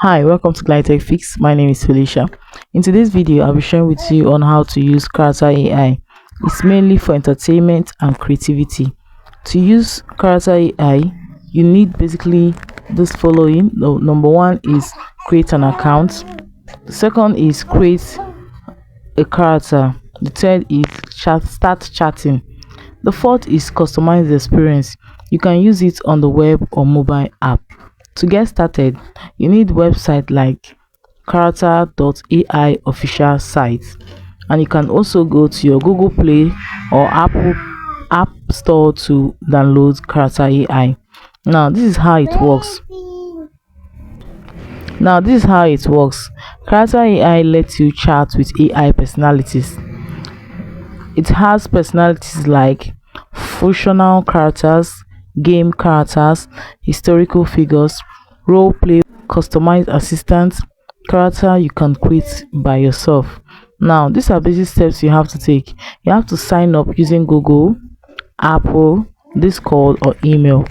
Hi, welcome to Glitech Fix. My name is Felicia. In today's video, I'll be sharing with you on how to use character AI. It's mainly for entertainment and creativity. To use character AI, you need basically this following. Number one is create an account. The second is create a character. The third is start chatting. The fourth is customize the experience. You can use it on the web or mobile app. To get started, you need website like character.ai official site, and you can also go to your Google Play or Apple App Store to download character AI. Now this is how it works. Character AI lets you chat with AI personalities. It has personalities like functional characters, game characters, historical figures, role play, customized assistants, character you can create by yourself. Now these are basic steps you have to take. You have to sign up using Google, Apple, Discord or email.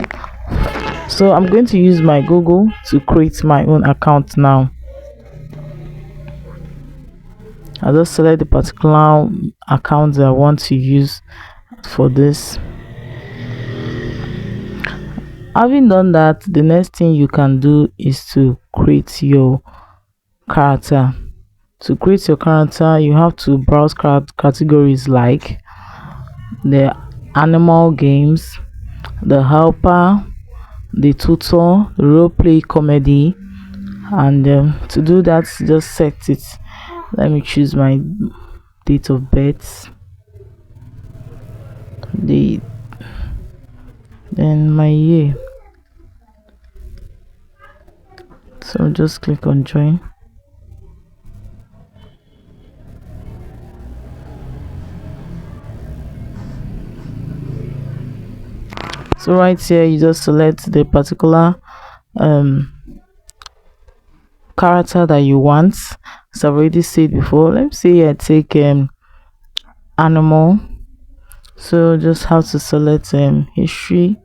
So I'm going to use my Google to create my own account now. I'll just select the particular account that I want to use for this. Having done that, the next thing you can do is to create your character. To create your character, you have to browse categories like the animal games, the helper, the tutor, the role play comedy, and to do that, just set it. Let me choose my date of birth, then my year. So just click on join. So right here you just select the particular character that you want. As I've already said before, let me say I take animal. So just have to select history,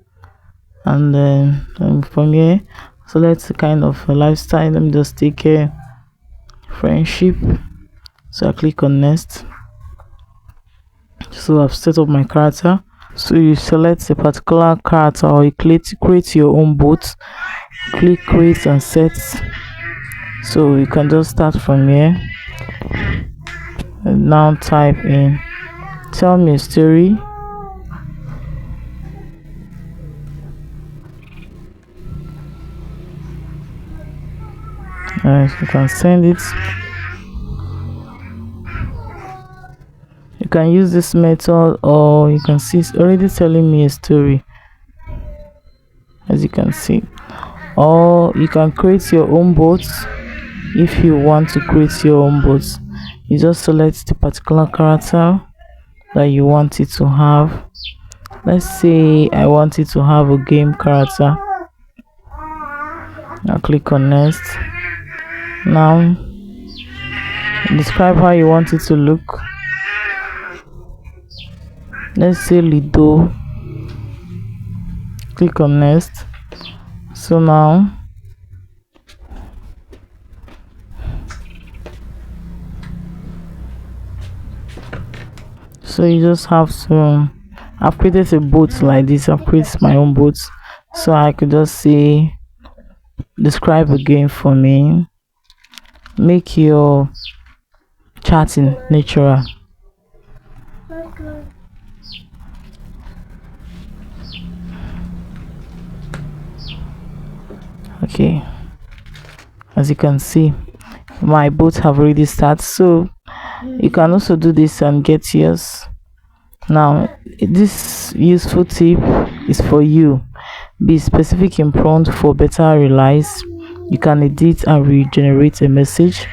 and then from here select the kind of lifestyle. Let me just take friendship. So I click on next. So I've set up my character. So you select a particular character or you create your own bot. Click create and set. So you can just start from here and now type in tell me a story. You can send it. You can use this method, or you can see it's already telling me a story, as you can see. Or you can create your own bots. If you want to create your own bots, you just select the particular character that you want it to have. Let's say I want it to have a game character. I'll click on next. Now describe how you want it to look. Let's say Lido. Click on next. So now you just have to, I've created a bot like this. I've created my own bot, so I could just say describe a game for me. Make your chatting natural. Okay, as you can see, my bots have already started. So you can also do this and get yours. Now this useful tip is for you. Be specific in prompt for better realize. You can edit and regenerate a message.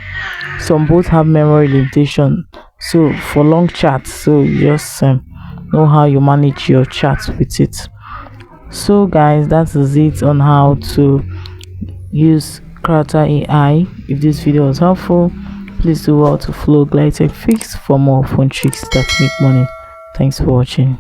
Some bots have memory limitation, so for long chats, so you just know how you manage your chat with it. So guys, that is it on how to use character AI. If this video was helpful, please do well to follow Glitech Fix for more fun tricks that make money. Thanks for watching.